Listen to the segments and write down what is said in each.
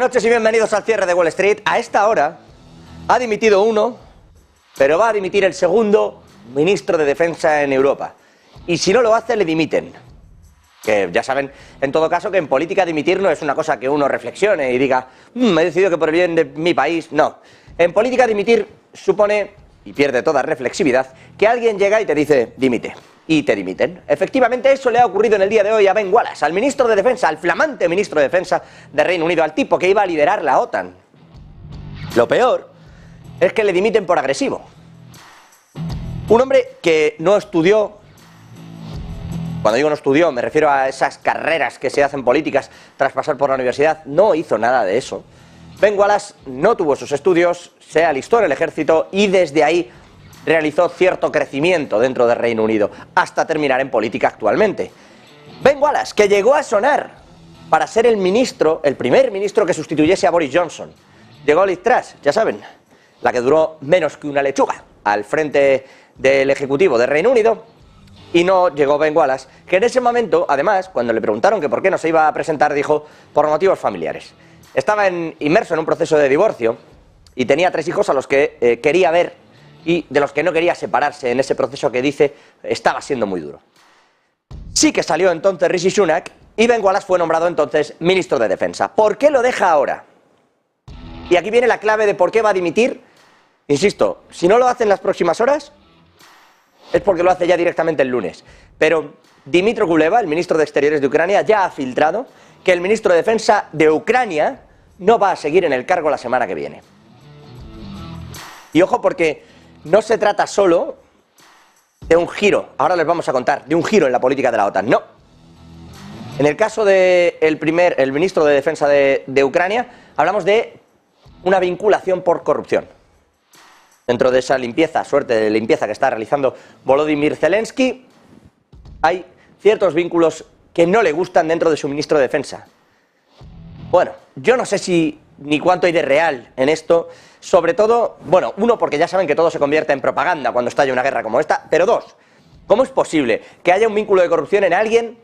Buenas noches y bienvenidos al cierre de Wall Street. A esta hora ha dimitido uno, pero va a dimitir el segundo ministro de Defensa en Europa. Y si no lo hace, le dimiten. Que ya saben, en todo caso, que en política dimitir no es una cosa que uno reflexione y diga, he decidido que por el bien de mi país, no. En política dimitir supone, y pierde toda reflexividad, que alguien llega y te dice, dimite. Y te dimiten. Efectivamente, eso le ha ocurrido en el día de hoy a Ben Wallace, al ministro de Defensa, al flamante ministro de Defensa de Reino Unido, al tipo que iba a liderar la OTAN. Lo peor es que le dimiten por agresivo. Un hombre que no estudió, cuando digo no estudió, me refiero a esas carreras que se hacen políticas tras pasar por la universidad, no hizo nada de eso. Ben Wallace no tuvo sus estudios, se alistó en el ejército y desde ahí realizó cierto crecimiento dentro del Reino Unido, hasta terminar en política actualmente. Ben Wallace, que llegó a sonar para ser el ministro, el primer ministro que sustituyese a Boris Johnson. Llegó Liz Truss, ya saben, la que duró menos que una lechuga al frente del Ejecutivo del Reino Unido, y no llegó Ben Wallace, que en ese momento, además, cuando le preguntaron que por qué no se iba a presentar, dijo, por motivos familiares. Estaba inmerso en un proceso de divorcio y tenía 3 hijos a los que quería ver y de los que no quería separarse en ese proceso que dice estaba siendo muy duro. Sí que salió entonces Rishi Sunak y Ben Wallace fue nombrado entonces ministro de Defensa. ¿Por qué lo deja ahora? Y aquí viene la clave de por qué va a dimitir. Insisto, si no lo hace en las próximas horas, es porque lo hace ya directamente el lunes. Pero Dmytro Kuleba, el ministro de Exteriores de Ucrania, ya ha filtrado que el ministro de Defensa de Ucrania no va a seguir en el cargo la semana que viene. Y ojo, porque no se trata solo de un giro, ahora les vamos a contar, de un giro en la política de la OTAN, no. En el caso del el ministro de Defensa de Ucrania, hablamos de una vinculación por corrupción. Dentro de esa suerte de limpieza que está realizando Volodymyr Zelensky, hay ciertos vínculos que no le gustan dentro de su ministro de Defensa. Bueno, yo no sé si ni cuánto hay de real en esto, sobre todo, bueno, uno, porque ya saben que todo se convierte en propaganda cuando estalla una guerra como esta, pero dos, ¿cómo es posible que haya un vínculo de corrupción en alguien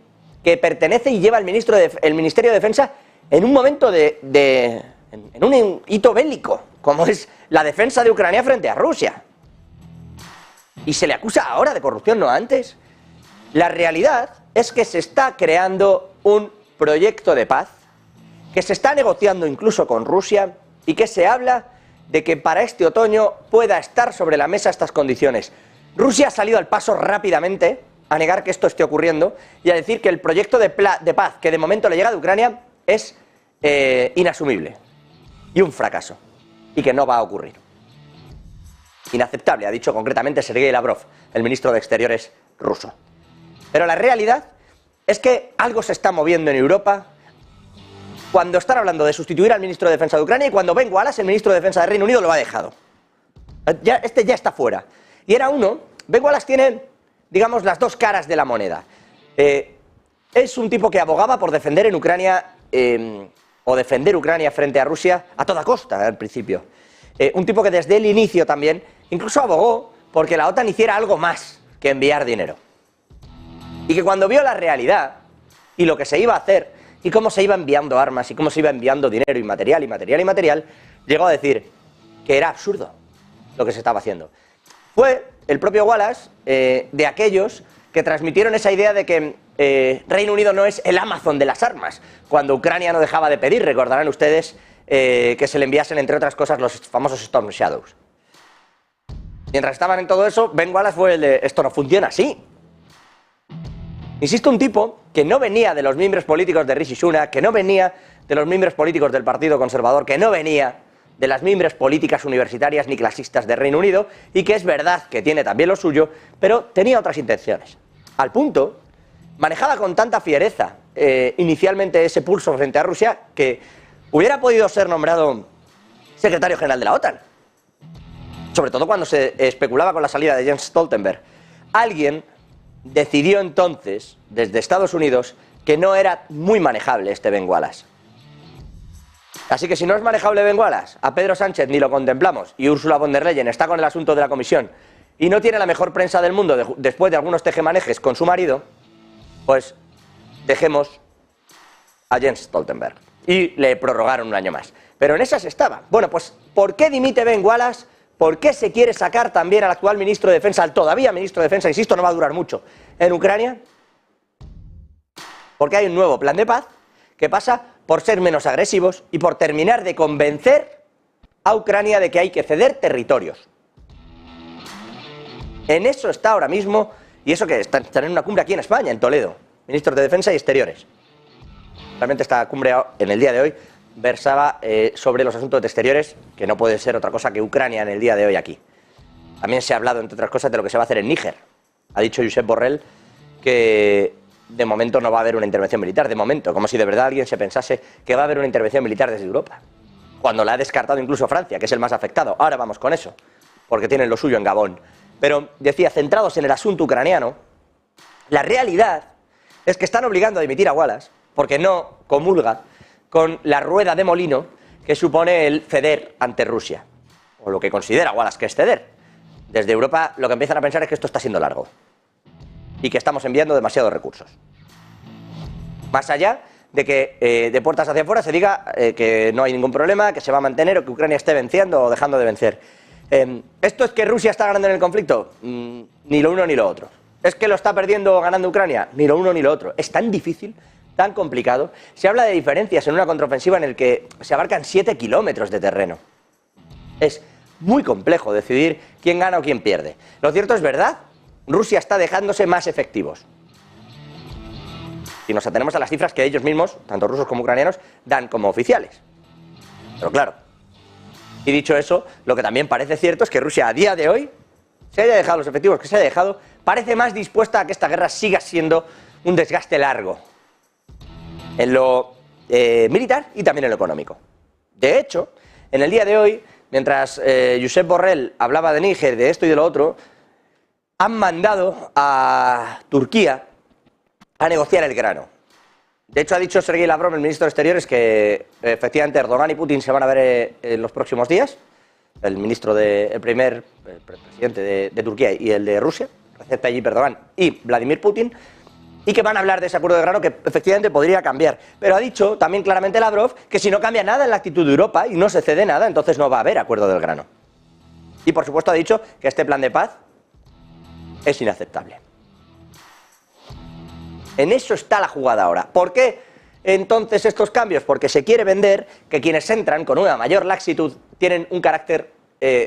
que pertenece y lleva el Ministerio de Defensa en un momento en un hito bélico, como es la defensa de Ucrania frente a Rusia? Y se le acusa ahora de corrupción, no antes. La realidad es que se está creando un proyecto de paz, que se está negociando incluso con Rusia y que se habla de que para este otoño pueda estar sobre la mesa estas condiciones. Rusia ha salido al paso rápidamente a negar que esto esté ocurriendo y a decir que el proyecto de paz que de momento le llega de Ucrania es inasumible y un fracaso y que no va a ocurrir. Inaceptable, ha dicho concretamente Sergei Lavrov, el ministro de Exteriores ruso. Pero la realidad es que algo se está moviendo en Europa cuando están hablando de sustituir al ministro de Defensa de Ucrania y cuando Ben Wallace, el ministro de Defensa de Reino Unido, lo ha dejado. Este ya está fuera. Y era uno, Ben Wallace tiene, digamos, las dos caras de la moneda. Es un tipo que abogaba por defender en Ucrania, o defender Ucrania frente a Rusia a toda costa, al principio. Un tipo que desde el inicio también, incluso abogó porque la OTAN hiciera algo más que enviar dinero. Y que cuando vio la realidad y lo que se iba a hacer, y cómo se iba enviando armas, y cómo se iba enviando dinero, y material, llegó a decir que era absurdo lo que se estaba haciendo. Fue el propio Wallace de aquellos que transmitieron esa idea de que Reino Unido no es el Amazon de las armas, cuando Ucrania no dejaba de pedir, recordarán ustedes, que se le enviasen, entre otras cosas, los famosos Storm Shadows. Mientras estaban en todo eso, Ben Wallace fue el de, esto no funciona así. Insisto, un tipo que no venía de los miembros políticos de Rishi Sunak, que no venía de los miembros políticos del Partido Conservador, que no venía de las miembros políticas universitarias ni clasistas de Reino Unido, y que es verdad que tiene también lo suyo, pero tenía otras intenciones. Al punto, manejaba con tanta fiereza inicialmente ese pulso frente a Rusia, que hubiera podido ser nombrado secretario general de la OTAN. Sobre todo cuando se especulaba con la salida de Jens Stoltenberg. Alguien decidió entonces, desde Estados Unidos, que no era muy manejable este Ben Wallace. Así que si no es manejable Ben Wallace, a Pedro Sánchez ni lo contemplamos, y Ursula von der Leyen está con el asunto de la comisión, y no tiene la mejor prensa del mundo después de algunos tejemanejes con su marido, pues dejemos a Jens Stoltenberg. y le prorrogaron un año más. Pero en esas estaba. Bueno, pues ¿por qué dimite Ben Wallace? ¿Por qué se quiere sacar también al actual ministro de Defensa, al todavía ministro de Defensa, insisto, no va a durar mucho, en Ucrania? Porque hay un nuevo plan de paz que pasa por ser menos agresivos y por terminar de convencer a Ucrania de que hay que ceder territorios. En eso está ahora mismo, y eso que están en una cumbre aquí en España, en Toledo, ministros de Defensa y Exteriores. Realmente esta cumbre en el día de hoy versaba sobre los asuntos de exteriores, que no puede ser otra cosa que Ucrania en el día de hoy aquí. También se ha hablado, entre otras cosas, de lo que se va a hacer en Níger. Ha dicho Josep Borrell que de momento no va a haber una intervención militar, de momento, como si de verdad alguien se pensase que va a haber una intervención militar desde Europa, cuando la ha descartado incluso Francia, que es el más afectado. Ahora vamos con eso, porque tienen lo suyo en Gabón. Pero, decía, centrados en el asunto ucraniano, la realidad es que están obligando a dimitir a Wallace, porque no comulga con la rueda de molino que supone el ceder ante Rusia, o lo que considera Wallace que es ceder. Desde Europa lo que empiezan a pensar es que esto está siendo largo y que estamos enviando demasiados recursos. Más allá de que de puertas hacia afuera se diga que no hay ningún problema, que se va a mantener o que Ucrania esté venciendo o dejando de vencer. ¿Esto es que Rusia está ganando en el conflicto? Ni lo uno ni lo otro. ¿Es que lo está perdiendo o ganando Ucrania? Ni lo uno ni lo otro. Es tan difícil, tan complicado. Se habla de diferencias en una contraofensiva en el que se abarcan 7 kilómetros de terreno. Es muy complejo decidir quién gana o quién pierde. Lo cierto es verdad, Rusia está dejándose más efectivos. Y nos atenemos a las cifras que ellos mismos, tanto rusos como ucranianos, dan como oficiales. Pero claro, y dicho eso, lo que también parece cierto es que Rusia a día de hoy, se haya dejado los efectivos que se haya dejado, parece más dispuesta a que esta guerra siga siendo un desgaste largo en lo militar y también en lo económico. De hecho, en el día de hoy, mientras Josep Borrell hablaba de Níger, de esto y de lo otro, han mandado a Turquía a negociar el grano. De hecho, ha dicho Sergei Lavrov, el ministro de Exteriores, que efectivamente Erdogan y Putin se van a ver en los próximos días, el primer presidente de Turquía y el de Rusia, Recep Tayyip Erdogan y Vladimir Putin, y que van a hablar de ese acuerdo de grano que efectivamente podría cambiar. Pero ha dicho también claramente Lavrov que si no cambia nada en la actitud de Europa y no se cede nada, entonces no va a haber acuerdo del grano. Y por supuesto ha dicho que este plan de paz es inaceptable. En eso está la jugada ahora. ¿Por qué entonces estos cambios? Porque se quiere vender que quienes entran con una mayor laxitud tienen un carácter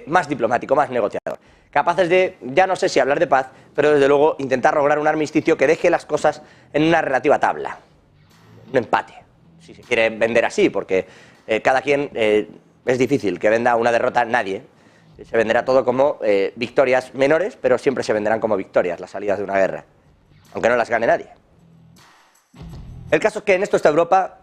más diplomático, más negociador. Capaces de, ya no sé si hablar de paz, pero desde luego intentar lograr un armisticio que deje las cosas en una relativa tabla. Un empate, si se quiere vender así, porque cada quien es difícil que venda una derrota, nadie. Se venderá todo como victorias menores, pero siempre se venderán como victorias las salidas de una guerra, aunque no las gane nadie. El caso es que en esto está Europa